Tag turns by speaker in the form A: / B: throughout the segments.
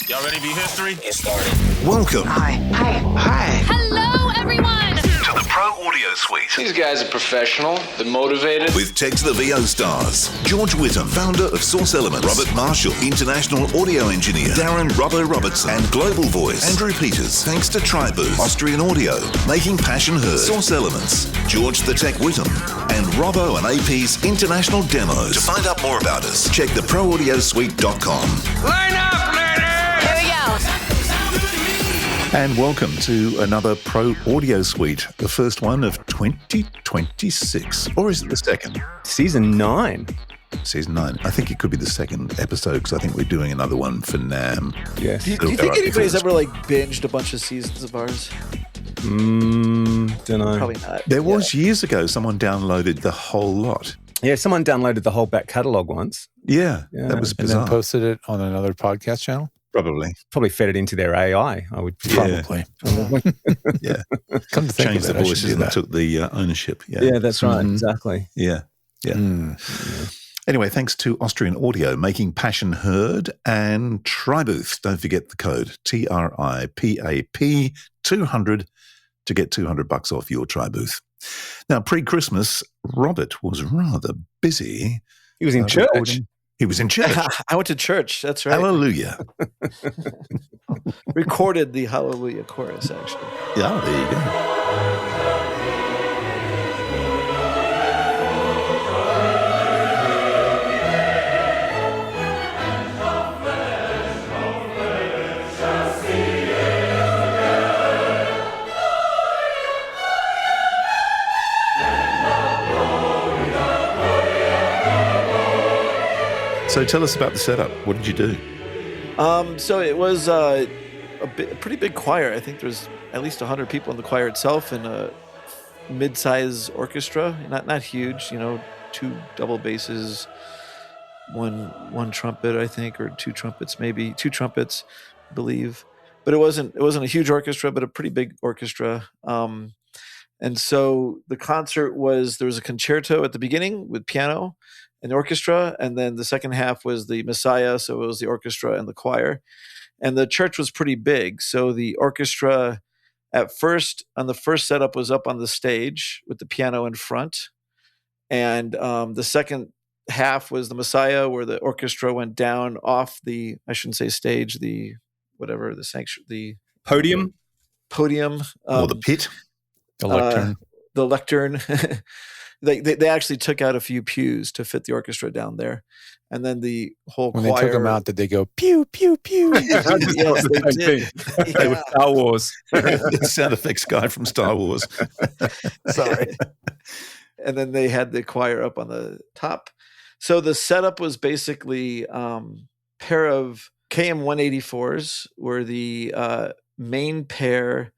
A: Y'all ready to be history?
B: Get started.
C: Welcome
D: Hi.
E: Hello, everyone.
C: to the Pro Audio Suite
B: These guys are professional. They're motivated.
C: with Tech to the VO stars. George Whittam, founder of Source Elements. Robert Marshall, international audio engineer. Darren Robbo Robertson and global voice. Andrew Peters, thanks to Tribooth. Austrian Audio, making passion heard. Source Elements. George the Tech Whittam and Robbo and AP's international demos. To find out more about us, check the proaudiosuite.com.
D: Line up, ladies!
E: Here we go.
F: And welcome to another Pro Audio Suite, the first one of 2026. Or is it the second?
G: Season 9.
F: Season 9. I think it could be the second episode because I think we're doing another one for NAM.
G: Yes.
H: Do you think anybody's ever binged a bunch of seasons of ours?
G: Don't know.
H: Probably not.
F: There was years ago someone downloaded the whole lot.
G: Yeah, someone downloaded the whole back catalogue once.
F: Yeah,
G: Yeah.
F: that was
I: And
F: bizarre.
I: then posted it on another podcast channel?
F: Probably.
G: Probably fed it into their AI, I would
F: Yeah.
I: Probably.
F: Yeah.
I: Come to think
F: Changed
I: of
F: the
I: it, I should
F: voices
I: do
F: and
I: that.
F: took the ownership. Yeah.
G: Yeah, that's right.
F: Mhm.
G: Exactly.
F: Yeah. Yeah. Anyway, thanks to Austrian Audio, making passion heard, and Tribooth. Don't forget the code TRIPAP 200 to get $200 off your Tribooth. Now, pre-Christmas, Robert was rather busy.
G: He was in church.
F: recording. He was in church.
H: I went to church. That's right.
F: Hallelujah.
H: Recorded the Hallelujah chorus, actually.
F: Yeah, there you go. So tell us about the setup. What did you do?
H: So it was a pretty big choir. I think there's at least 100 people in the choir itself, and a mid-size orchestra. Not huge, two double basses, one trumpet, I think, or two trumpets, maybe two trumpets, I believe. But it wasn't a huge orchestra, but a pretty big orchestra. And so the concert there was a concerto at the beginning with piano and orchestra, and then the second half was the Messiah, so it was the orchestra and the choir. And the church was pretty big, so the orchestra at first, on the first setup, was up on the stage with the piano in front, and the second half was the Messiah, where the orchestra went down off the, I shouldn't say stage, the whatever, the sanctuary, the
G: Podium.
H: podium,
F: Or the pit?
I: The lectern.
H: the lectern. They actually took out a few pews to fit the orchestra down there, and then the whole
I: When
H: choir.
I: they took them out, did they go pew, pew, pew?
H: Yes, they did.
G: They were Star Wars.
F: The sound effects guy from Star Wars.
H: Sorry. And then they had the choir up on the top. So the setup was basically pair of KM184s were the main pair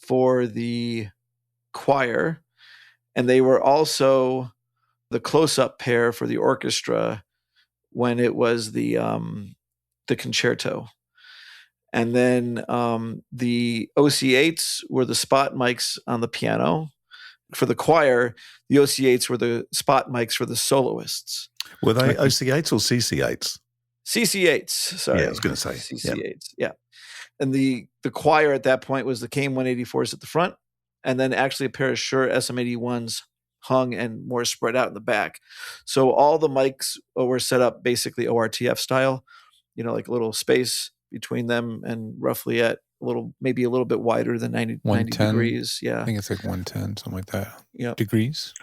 H: for the choir, and they were also the close-up pair for the orchestra when it was the concerto. And then the OC8s were the spot mics on the piano. For the choir, the OC8s were the spot mics for the soloists.
F: Were they OC8s or CC8s?
H: CC8s, sorry.
F: Yeah, I was going to say.
H: CC8s, yeah. And the choir at that point was the KM184s at the front, and then actually a pair of Shure SM81s hung and more spread out in the back. So all the mics were set up basically ORTF style, like a little space between them, and roughly at maybe a little bit wider than 90 degrees. Yeah.
I: I think it's like 110, something like that.
H: Yeah.
I: Degrees.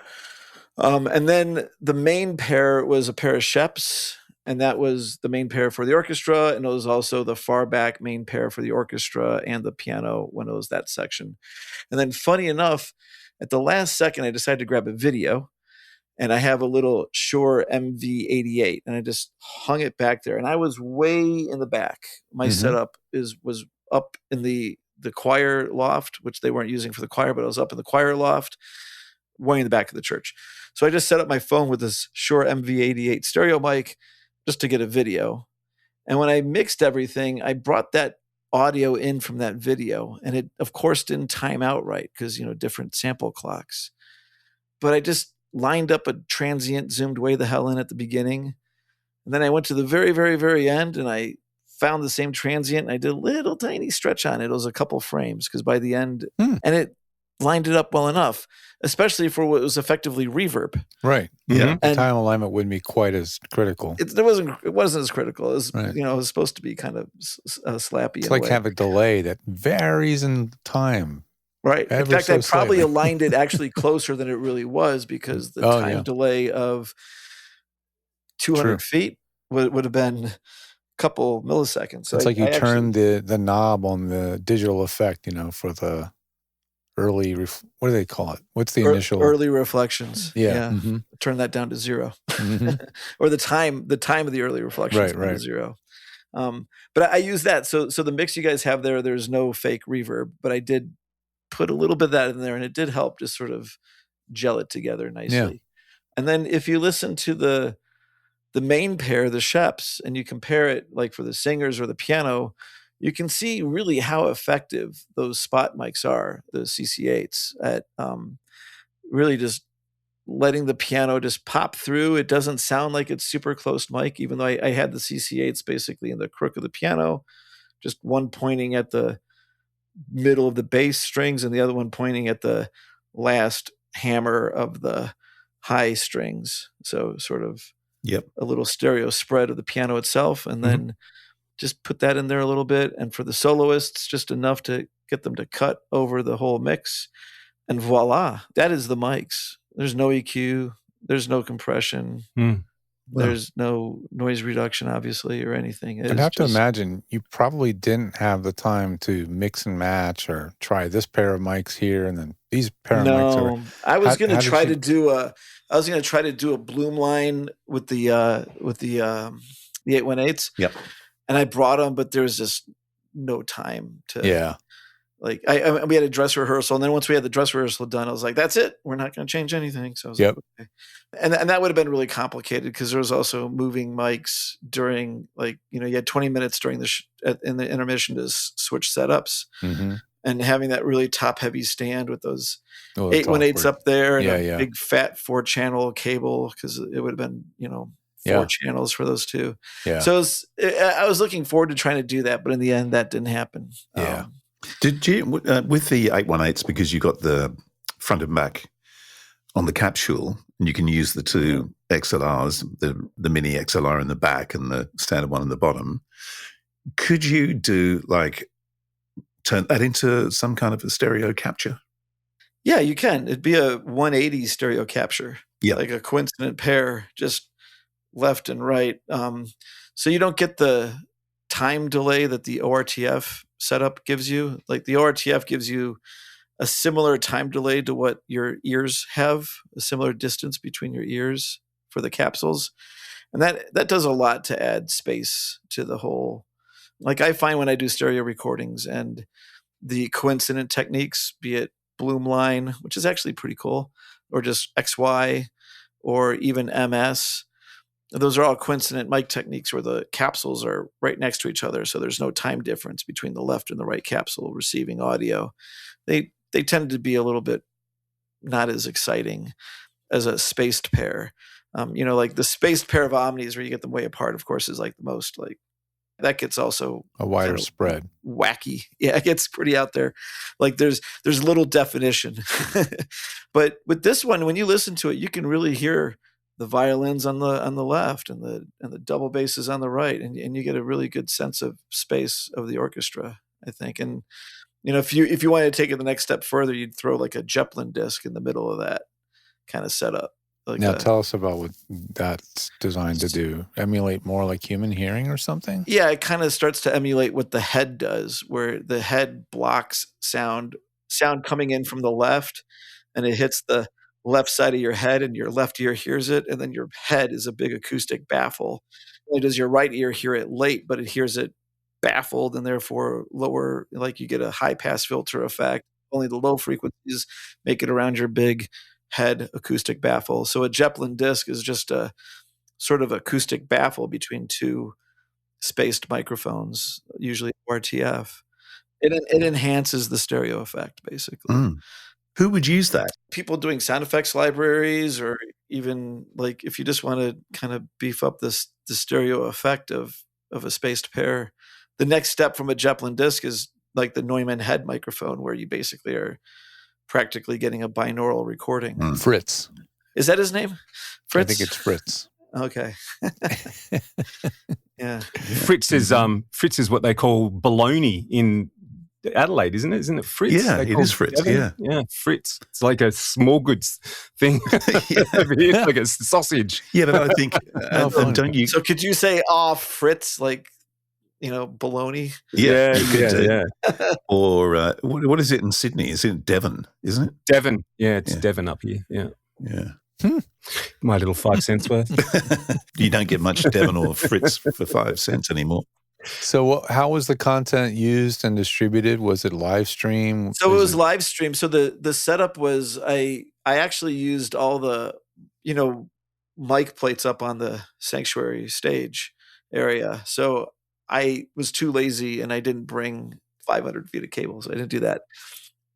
H: And then the main pair was a pair of Schoeps, and that was the main pair for the orchestra, and it was also the far back main pair for the orchestra and the piano when it was that section. And then funny enough, at the last second, I decided to grab a video, and I have a little Shure MV88, and I just hung it back there, and I was way in the back. My setup was up in the choir loft, which they weren't using for the choir, but I was up in the choir loft, way in the back of the church. So I just set up my phone with this Shure MV88 stereo mic just to get a video. And when I mixed everything, I brought that audio in from that video, and it of course didn't time out right because different sample clocks. But I just lined up a transient, zoomed way the hell in at the beginning, and then I went to the very, very, very end, and I found the same transient and I did a little tiny stretch on it. It was a couple frames because by the end, and it lined it up well enough, especially for what was effectively reverb.
I: Right.
F: Yeah.
I: The
H: And
I: time alignment wouldn't be quite as critical.
H: it wasn't as critical. It was,
I: Right.
H: it was supposed to be kind of slappy.
I: It's
H: in a
I: like
H: way.
I: have a delay that varies in time.
H: Right. In
I: ever
H: fact,
I: so
H: I probably
I: slightly.
H: aligned it actually closer than it really was because the
I: Oh,
H: time
I: yeah.
H: delay of 200
I: True.
H: feet would have been a couple milliseconds. So
I: It's like you
H: I actually-
I: turn the knob on the digital effect, for the early, what do they call it? What's the initial?
H: early reflections.
I: Yeah. Mm-hmm.
H: Turn that down to 0.
I: Mm-hmm.
H: Or the time of the early reflections
I: Right.
H: to 0. But I use that. So the mix you guys have there's no fake reverb, but I did put a little bit of that in there and it did help just sort of gel it together nicely.
I: Yeah.
H: And then if you listen to the main pair, the Schoeps, and you compare it like for the singers or the piano, you can see really how effective those spot mics are, the CC8s, at really just letting the piano just pop through. It doesn't sound like it's super close mic, even though I had the CC8s basically in the crook of the piano, just one pointing at the middle of the bass strings and the other one pointing at the last hammer of the high strings. So sort of a little stereo spread of the piano itself, and then just put that in there a little bit. And for the soloists, just enough to get them to cut over the whole mix. And voila, that is the mics. There's no EQ. There's no compression. There's no noise reduction, obviously, or anything.
I: I'd have to imagine you probably didn't have the time to mix and match or try this pair of mics here and then these pair of mics.
H: No, I was going to try to do a bloom line with the 818s.
F: Yep.
H: And I brought them, but there was just no time to.
I: Yeah.
H: Like we had a dress rehearsal, and then once we had the dress rehearsal done, I was like, "That's it. We're not going to change anything." So I was like, okay. And that would have been really complicated because there was also moving mics during, like, you had 20 minutes during in the intermission to switch setups, and having that really top heavy stand with those 818s up there and a big fat 4-channel cable because it would have been 4 channels for those two.
I: Yeah.
H: So I was looking forward to trying to do that, but in the end, that didn't happen.
I: Yeah.
F: Did you, with the 818s, because you got the front and back on the capsule, and you can use the two XLRs, the mini XLR in the back and the standard one in the bottom, could you turn that into some kind of a stereo capture?
H: Yeah, you can. It'd be a 180 stereo capture,
F: Yeah,
H: like a coincident pair, just left and right. So you don't get the time delay that the ORTF setup gives you. Like the ORTF gives you a similar time delay to what your ears have, a similar distance between your ears for the capsules. And that does a lot to add space to the whole. Like I find when I do stereo recordings and the coincident techniques, be it bloom line, which is actually pretty cool, or just XY, or even MS, those are all coincident mic techniques where the capsules are right next to each other, so there's no time difference between the left and the right capsule receiving audio. They tend to be a little bit not as exciting as a spaced pair. Like the spaced pair of omnis where you get them way apart, of course, is like the most like that gets also
I: a wider spread.
H: Wacky. Yeah, it gets pretty out there. Like there's little definition. But with this one, when you listen to it, you can really hear the violins on the left and the double basses on the right, and you get a really good sense of space of the orchestra, I think. And if you wanted to take it the next step further, you'd throw like a Zeppelin disc in the middle of that kind of setup. Like
I: now tell us about what that's designed to do. Emulate more like human hearing or something?
H: Yeah, it kind of starts to emulate what the head does, where the head blocks sound coming in from the left, and it hits the left side of your head, and your left ear hears it, and then your head is a big acoustic baffle. Only does your right ear hear it late, but it hears it baffled, and therefore lower, like you get a high pass filter effect. Only the low frequencies make it around your big head acoustic baffle. So a Zeppelin disc is just a sort of acoustic baffle between two spaced microphones, usually ORTF. It enhances the stereo effect, basically.
F: Who would use that?
H: People doing sound effects libraries, or even like if you just want to kind of beef up the stereo effect of a spaced pair, the next step from a Zeppelin disc is like the Neumann head microphone, where you basically are practically getting a binaural recording.
I: Fritz.
H: Is that his name? Fritz?
I: I think it's Fritz.
H: Okay. Yeah.
G: Fritz is what they call baloney in Adelaide, isn't it? Isn't it Fritz?
F: Yeah,
G: They
F: it
G: call
F: is Fritz,
G: Devon? Yeah, Fritz. It's like a small goods thing. It's like a sausage.
F: Yeah, but I think, don't you?
H: So could you say, Fritz, like, baloney?
F: Yeah, you could do.
G: Yeah.
F: Or what is it in Sydney? Is it Devon, isn't it?
G: Devon. Yeah, it's Devon up here. Yeah.
F: Yeah.
G: My little 5 cents worth.
F: You don't get much Devon or Fritz for 5 cents anymore.
I: So how was the content used and distributed? Was it live stream?
H: So it was live stream. So the setup was I actually used all the, mic plates up on the sanctuary stage area. So I was too lazy and I didn't bring 500 feet of cables. I didn't do that.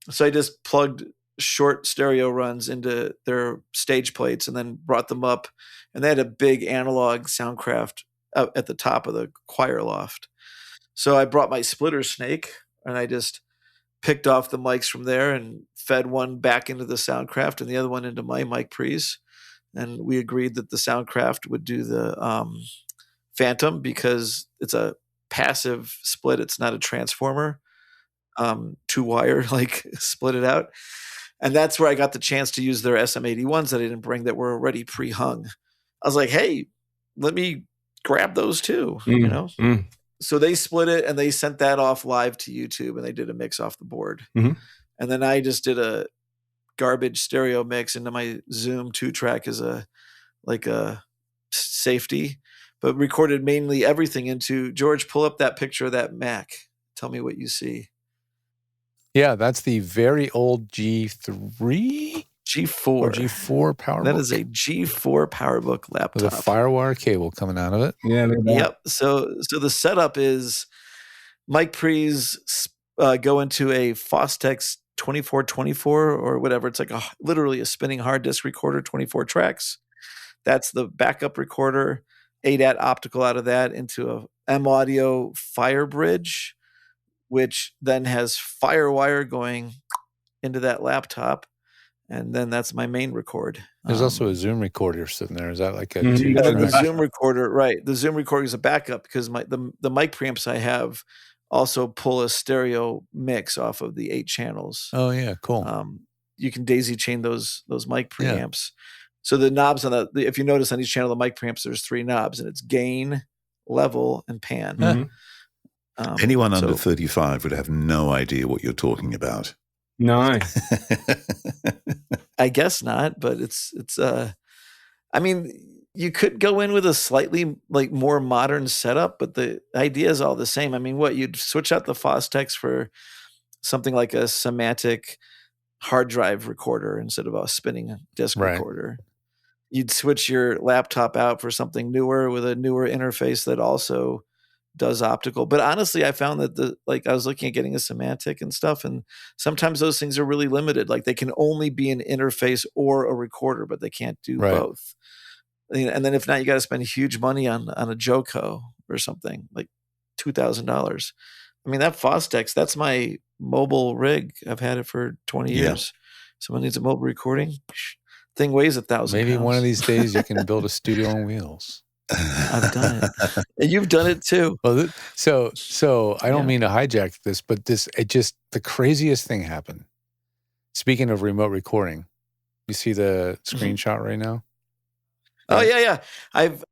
H: So I just plugged short stereo runs into their stage plates and then brought them up. And they had a big analog Soundcraft up at the top of the choir loft. So I brought my splitter snake and I just picked off the mics from there and fed one back into the Soundcraft and the other one into my mic pre's. And we agreed that the Soundcraft would do the Phantom because it's a passive split. It's not a transformer. 2-wire, like split it out. And that's where I got the chance to use their SM81s that I didn't bring that were already pre-hung. I was like, hey, let me grab those too, So they split it and they sent that off live to YouTube and they did a mix off the board.
G: Mm-hmm.
H: And then I just did a garbage stereo mix into my Zoom 2-track as a safety, but recorded mainly everything into George. Pull up that picture of that Mac. Tell me what you see.
I: Yeah, that's the very old G3?
H: G4.
I: Or G4 PowerBook.
H: That is a G4 PowerBook laptop.
I: With a FireWire cable coming out of it.
G: Yeah.
H: Yep. So the setup is mic pre's go into a Fostex 2424 or whatever. It's like literally a spinning hard disk recorder, 24 tracks. That's the backup recorder. ADAT optical out of that into a M Audio FireBridge, which then has FireWire going into that laptop. And then that's my main record.
I: There's also a Zoom recorder sitting there. Is that like a
H: the Zoom recorder, right? The Zoom recorder is a backup because the mic preamps I have also pull a stereo mix off of the 8 channels.
I: Oh yeah, cool.
H: You can daisy chain those mic preamps. So the knobs on if you notice on each channel of the mic preamps, there's 3 knobs, and it's gain, level, and pan.
G: Mm-hmm.
F: Anyone under 35 would have no idea what you're talking about.
G: No.
H: I guess not, but it's I mean, you could go in with a slightly like more modern setup, but the idea is all the same. I mean, you'd switch out the Fostex for something like a semantic hard drive recorder instead of a spinning disc recorder. You'd switch your laptop out for something newer with a newer interface that also does optical. But honestly, I found that I was looking at getting a semantic and stuff, and sometimes those things are really limited. Like they can only be an interface or a recorder, but they can't do both. And then if not, you got to spend huge money on a Joco or something like $2,000. I mean, that Fostex, that's my mobile rig. I've had it for 20 years. Someone needs a mobile recording. Thing weighs 1,000
I: Maybe
H: pounds.
I: one of these days you can build a studio on wheels.
H: I've done it. And you've done it too.
I: Well, so I don't mean to hijack this, but the craziest thing happened. Speaking of remote recording, you see the screenshot right now?
H: Oh yeah. I've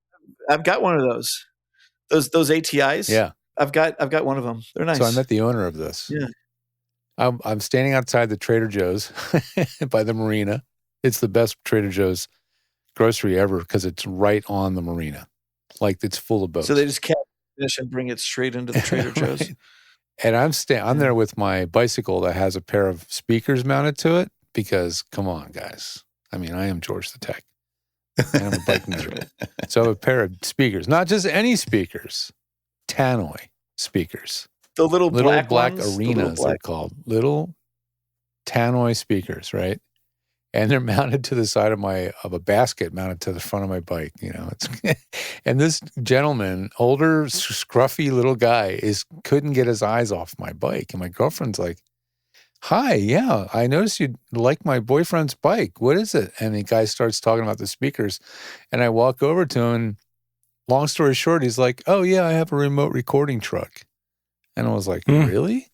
H: got one of those ATIs.
I: Yeah.
H: I've got one of them. They're nice.
I: So I met the owner of this.
H: Yeah.
I: I'm standing outside the Trader Joe's by the marina. It's the best Trader Joe's grocery ever because it's right on the marina. Like it's full of boats.
H: So they just catch fish and bring it straight into the Trader Joe's.
I: Right. And I'm there with my bicycle that has a pair of speakers mounted to it because, come on, guys. I mean, I am George the Tech. And I'm a bike nerd. So I have a pair of speakers, not just any speakers, tannoy speakers.
H: The little black
I: black
H: ones,
I: arenas, they're called. Little tannoy speakers, right? and they're mounted to the side of a basket mounted to the front of my bike. It's and this gentleman, older, scruffy little guy, couldn't get his eyes off my bike, and my girlfriend's like, "Hi, yeah, I noticed you like my boyfriend's bike. What is it?" And the guy starts talking about the speakers, and I walk over to him. And long story short, he's like, "Oh yeah, I have a remote recording truck," and I was like, "Really?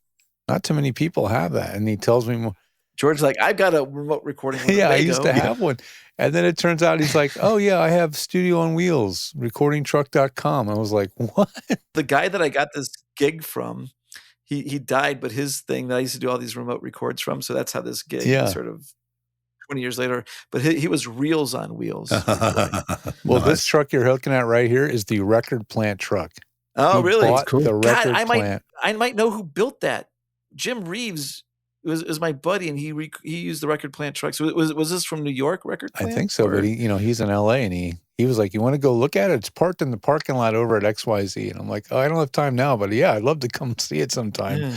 I: Not too many people have that." And he tells me more.
H: George's like, "I've got a remote recording one."
I: Yeah, I used to have one. And then it turns out he's like, "Oh, yeah, I have Studio on Wheels, recordingtruck.com." I was like, "What?"
H: The guy that I got this gig from, he died, but his thing that I used to do all these remote records from, so that's how this gig sort of 20 years later. But he was Reels on Wheels.
I: Well, this truck you're looking at right here is the record plant truck.
H: Oh, really?
I: Bought
G: cool.
I: The record
H: God,
I: plant.
H: I might know who built that. Jim Reeves was my buddy, and he used the record plant truck. So was this from New York record plant?
I: I think so,
H: or?
I: but he's in LA, and he was like, "You want to go look at it? It's parked in the parking lot over at XYZ." And I'm like, "Oh, I don't have time now, but yeah, I'd love to come see it sometime."
H: Yeah.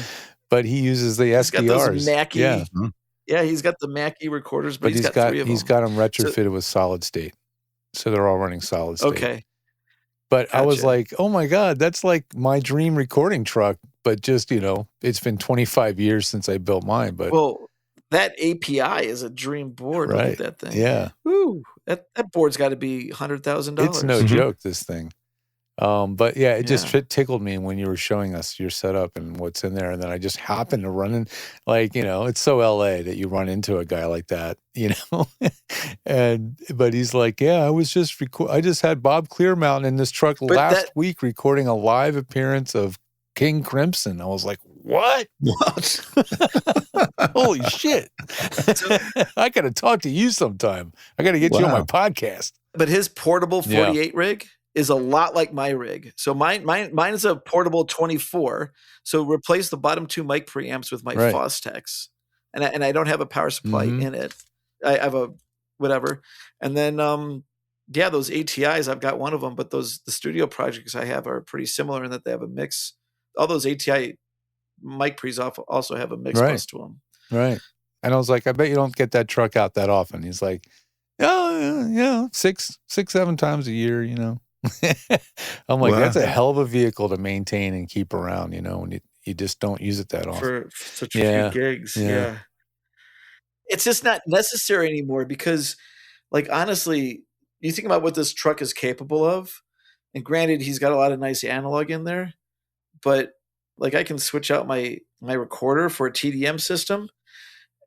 I: But he uses the
H: He's
I: SDRs.
H: got those Mackie.
I: Yeah.
H: Yeah, he's got the Mackie recorders, but
I: But
H: he's got 3 of them.
I: he's got them retrofitted with solid state. So they're all running solid state.
H: Okay.
I: But I was
H: Gotcha.
I: like, "Oh my God, that's like my dream recording truck." But just, it's been 25 years since I built mine. But
H: Well, that API is a dream board. Look
I: right.
H: at that thing.
I: Yeah.
H: Woo. That board's got to be $100,000.
I: It's no joke, this thing. But yeah, it just
H: Yeah.
I: tickled me when you were showing us your setup and what's in there. And then I just happened to run in, it's so LA that you run into a guy like that, but he's like, "Yeah, I just had Bob Clearmountain in this truck last week recording a live appearance of King Crimson." I was like, "What?
F: What?
I: Holy shit. I got to talk to you sometime. I got to get you on my podcast."
H: But his portable 48 rig is a lot like my rig. So mine is a portable 24. So replace the bottom 2 mic preamps with my Fostex. And I don't have a power supply in it. I have a whatever. And then those ATIs, I've got one of them, but the studio projects I have are pretty similar in that they have a mix. All those ATI mic pre's also have a mix bus to them.
I: Right. And I was like, "I bet you don't get that truck out that often." He's like, "Oh, yeah, 6-7 times a year, I'm like, "That's a hell of a vehicle to maintain and keep around, when you just don't use it that often."
H: For such a few gigs. Yeah. It's just not necessary anymore because, honestly, you think about what this truck is capable of, and granted, he's got a lot of nice analog in there, but I can switch out my recorder for a TDM system,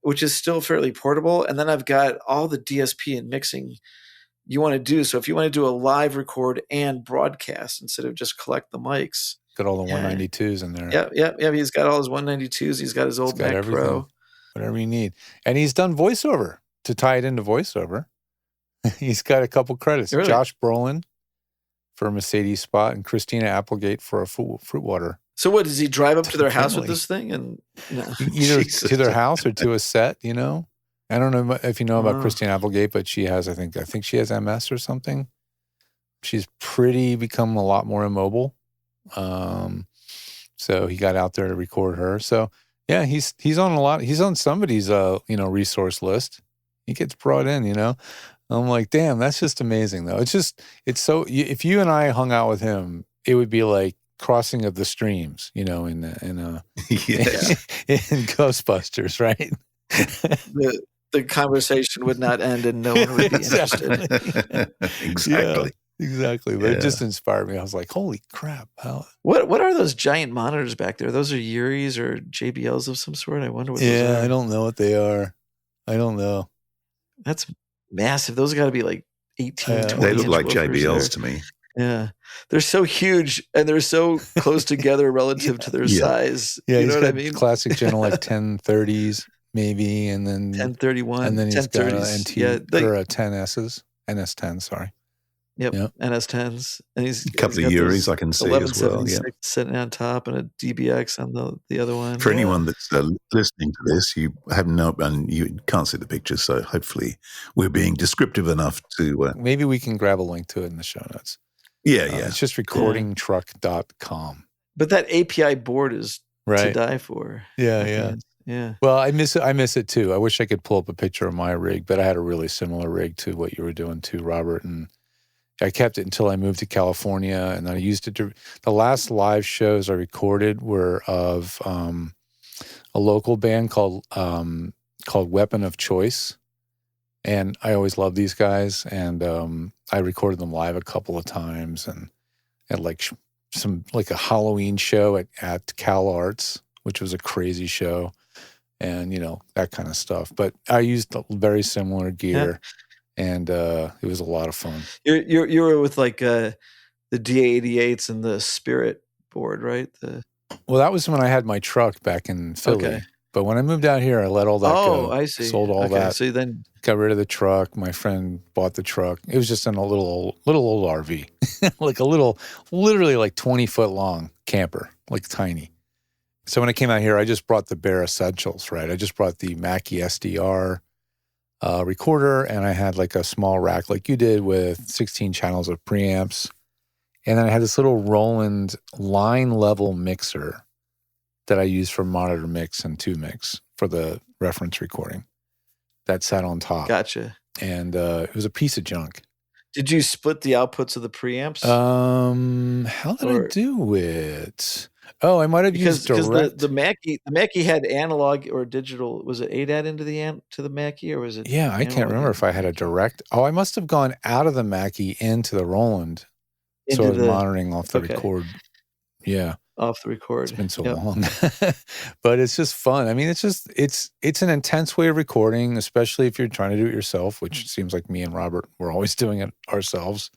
H: which is still fairly portable, and then I've got all the DSP and mixing you want to do. So if you want to do a live record and broadcast instead of just collect the mics.
I: Got all the 192s in there.
H: Yeah. He's got all his 192s. He's got his old Mac Pro.
I: Whatever you need. And he's done voiceover to tie it into voiceover. He's got a couple credits.
H: Really?
I: Josh Brolin for a Mercedes Spot and Christina Applegate for a fruit water.
H: So what, does he drive up to their house with this thing? And
I: either to their house or to a set, I don't know if you know about Christine Applegate, but she has, I think she has MS or something. She's become a lot more immobile. So he got out there to record her. So yeah, he's on he's on somebody's, resource list. He gets brought in, I'm like, damn, that's just amazing though. It's so, if you and I hung out with him, it would be like crossing of the streams, in Ghostbusters, right?
H: The conversation would not end and no one would be interested.
F: Exactly.
I: Yeah, exactly. But it just inspired me. I was like, holy crap.
H: What are those giant monitors back there? Those are Uris or JBLs of some sort? I wonder what those are.
I: I don't know what they are. I don't know.
H: That's massive. Those got to be like 18, 20
F: They look like
H: woofers
F: JBLs to me.
H: Yeah. They're so huge and they're so close together relative to their size.
I: Yeah,
H: you know what I mean?
I: Classic General 1030s maybe, and then
H: 1031,
I: and then he's got an NT or a 10Ss, NS10, sorry.
H: Yep. NS10s. And he's
F: a couple of Uris I can see as well. Yeah.
H: Sitting on top and a DBX on the other one.
F: For anyone that's listening to this, you have and you can't see the picture, so hopefully we're being descriptive enough to.
I: Maybe we can grab a link to it in the show notes.
F: Yeah.
I: It's just recordingtruck.com.
H: But that API board is to die for.
I: Yeah.
H: Yeah.
I: Well, I miss it too. I wish I could pull up a picture of my rig, but I had a really similar rig to what you were doing too, Robert. And I kept it until I moved to California, and then I used it to. The last live shows I recorded were of a local band called Weapon of Choice, and I always loved these guys. And I recorded them live a couple of times, and at like a Halloween show at Cal Arts, which was a crazy show. And, that kind of stuff. But I used very similar gear, and it was a lot of fun.
H: You were with like the DA88s and the Spirit board, right?
I: Well, that was when I had my truck back in Philly.
H: Okay.
I: But when I moved out here, I let all that go.
H: Oh, I see.
I: Sold all that.
H: So then
I: got rid of the truck. My friend bought the truck. It was just in a little old RV, like a literally like 20-foot long camper, like tiny. So when I came out here, I just brought the bare essentials, right? I just brought the Mackie SDR recorder, and I had like a small rack like you did with 16 channels of preamps. And then I had this little Roland line level mixer that I used for monitor mix and 2 mix for the reference recording that sat on top.
H: Gotcha.
I: And it was a piece of junk.
H: Did you split the outputs of the preamps?
I: How did I do it? Oh, I might have used direct.
H: The Mackie had analog or digital. Was it ADAT into the Mackie, or was it?
I: Yeah, I can't remember if I had a direct. Oh, I must have gone out of the Mackie into the Roland. So I was monitoring off the record. Yeah.
H: Off the record.
I: It's been so long. But it's just fun. I mean, it's an intense way of recording, especially if you're trying to do it yourself, which seems like me and Robert were always doing it ourselves.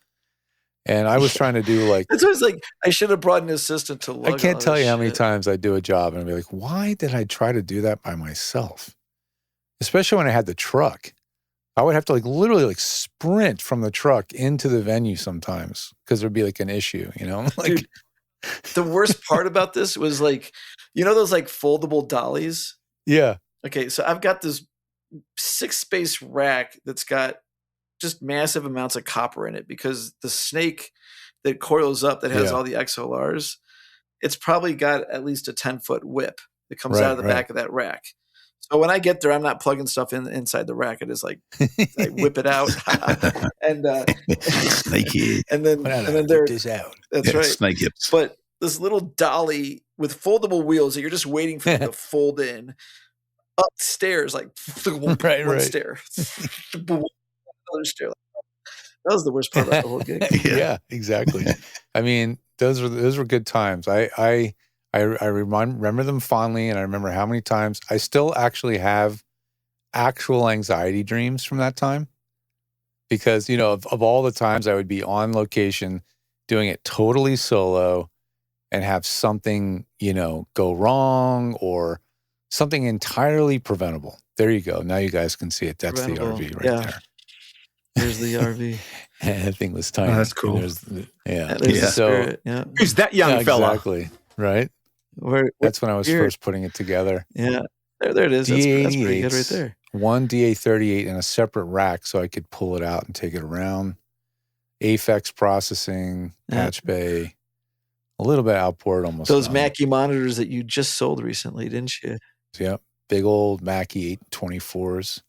I: And I was trying to do like...
H: It's always like, I should have brought an assistant to lug.
I: I can't tell you how many times I do a job and I'd be like, why did I try to do that by myself? Especially when I had the truck. I would have to like literally like sprint from the truck into the venue sometimes because there'd be like an issue, Like,
H: dude, the worst part about this was like, those like foldable dollies?
I: Yeah.
H: Okay, so I've got this 6-space rack that's got just massive amounts of copper in it because the snake that coils up that has all the XLRs, it's probably got at least a 10-foot whip that comes out of the back of that rack. So when I get there, I'm not plugging stuff inside the rack. I just like I whip it out and
F: snake hips.
H: And then there
I: this out.
H: That's right.
F: Snake hips.
H: But this little dolly with foldable wheels that you're just waiting for them to fold in upstairs, like one stair. Another stair. That was the worst part about the whole gig.
I: Yeah, exactly. I mean, those were good times. I remember them fondly, and I remember how many times I still actually have actual anxiety dreams from that time because, of all the times I would be on location doing it totally solo and have something, go wrong or something entirely preventable. There you go. Now you guys can see it. That's the RV right there.
H: There's the RV.
I: That thing was tiny.
F: Oh, that's cool.
H: There's the Spirit. Yeah.
G: Who's that young fella?
I: Exactly. Right.
H: That's
I: when I was first putting it together.
H: Yeah. There it is. That's pretty good right there.
I: One DA38 in a separate rack so I could pull it out and take it around. Aphex processing, patch bay, a little bit outboard almost.
H: Those Mackie monitors that you just sold recently, didn't you?
I: Yep. Big old Mackie 824s.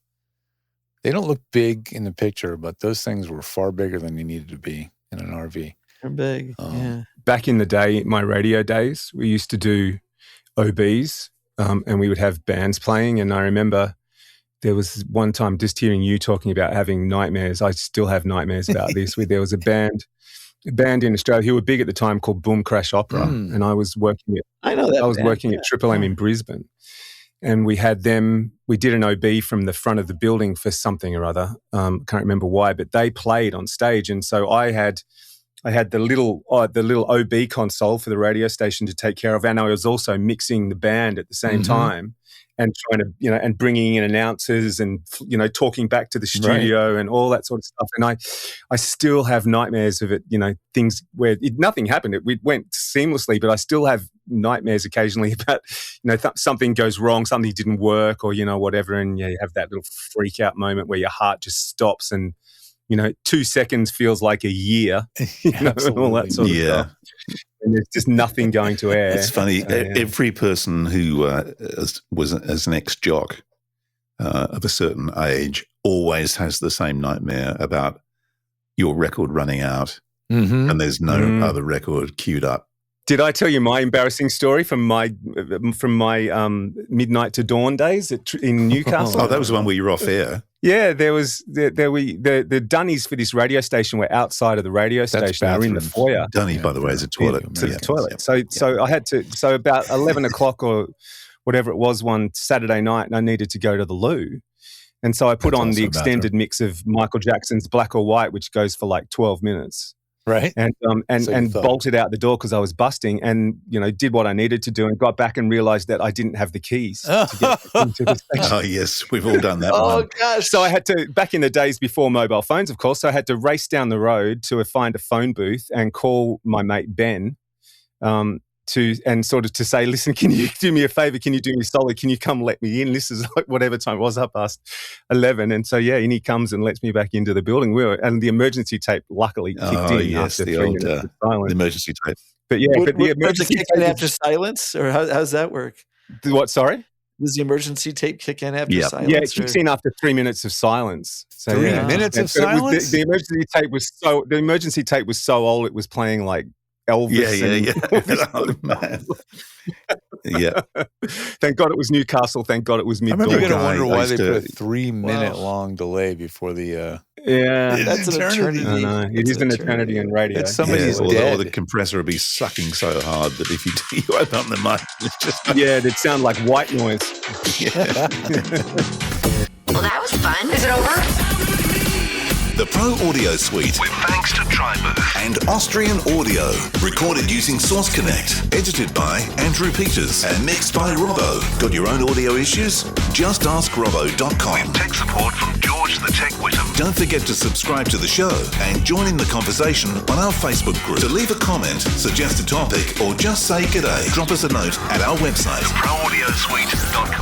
I: They don't look big in the picture, but those things were far bigger than they needed to be in an RV.
H: They're big. Yeah.
G: Back in the day, my radio days, we used to do OBs and we would have bands playing. And I remember there was one time just hearing you talking about having nightmares. I still have nightmares about this. There was a band in Australia who were big at the time called Boom Crash Opera. And I was working at Triple M in Brisbane. And we had them, we did an OB from the front of the building for something or other. Can't remember why, but they played on stage. And so I had the little OB console for the radio station to take care of. And I was also mixing the band at the same time and trying to, and bringing in announcers and, talking back to the studio and all that sort of stuff. And I still have nightmares of it, things where nothing happened. It went seamlessly, but I still have nightmares occasionally about, something goes wrong, something didn't work or, whatever. And you have that little freak out moment where your heart just stops and, 2 seconds feels like a year, and all that sort of stuff. And there's just nothing going to air.
F: It's funny. Every person who was as an ex-jock of a certain age always has the same nightmare about your record running out and there's no other record queued up.
G: Did I tell you my embarrassing story from my midnight to dawn days in Newcastle?
F: Oh, that was the one where you were off air.
G: Yeah, there was the dunnies for this radio station were outside of the radio station. They were in the foyer.
F: Dunny, by the way, is a toilet.
G: It's a toilet. So I had to. So about 11 o'clock or whatever it was one Saturday night, and I needed to go to the loo, and so I put on the extended mix of Michael Jackson's Black or White, which goes for like 12 minutes.
I: Right.
G: And bolted out the door because I was busting, and did what I needed to do, and got back and realised that I didn't have the keys to get into the station.
F: Oh yes, we've all done that.
H: Oh gosh!
G: So I had to, back in the days before mobile phones, of course. So I had to race down the road to find a phone booth and call my mate Ben, to say, listen, can you do me a favour? Can you do me a solid? Can you come let me in? This is like whatever time it was, up past 11. And so, and he comes and lets me back into the building. And the emergency tape luckily kicked in after 3 minutes of silence.
F: The emergency tape.
G: But
H: Would the
G: emergency
H: kick
G: tape
H: in after silence, or how's that work?
G: What? Sorry.
H: Does the emergency tape kick in after silence?
G: Yeah, it kicks in after 3 minutes of silence. So,
I: 3 minutes of silence.
G: The emergency tape was so old it was playing like Elvis.
F: Yeah. Oh, man. Yeah.
G: Thank God it was Newcastle. Thank God it was mid-dawn.
I: You're going to wonder why they put a 3 minute long delay before the.
H: That's an eternity.
G: I know. It is an eternity in radio.
I: It's somebody's dead.
F: Or the compressor will be sucking so hard that if you open up the mic, it's just
G: it'd sound like white noise.
E: Well, that was fun. Is it over?
C: The Pro Audio Suite, with thanks to Tribooth and Austrian Audio. Recorded using Source Connect. Edited by Andrew Peters and mixed by Robbo. Got your own audio issues? Just ask Robbo.com. With tech support from George the Tech Whittam. Don't forget to subscribe to the show and join in the conversation on our Facebook group. To leave a comment, suggest a topic, or just say g'day, drop us a note at our website, theproaudiosuite.com.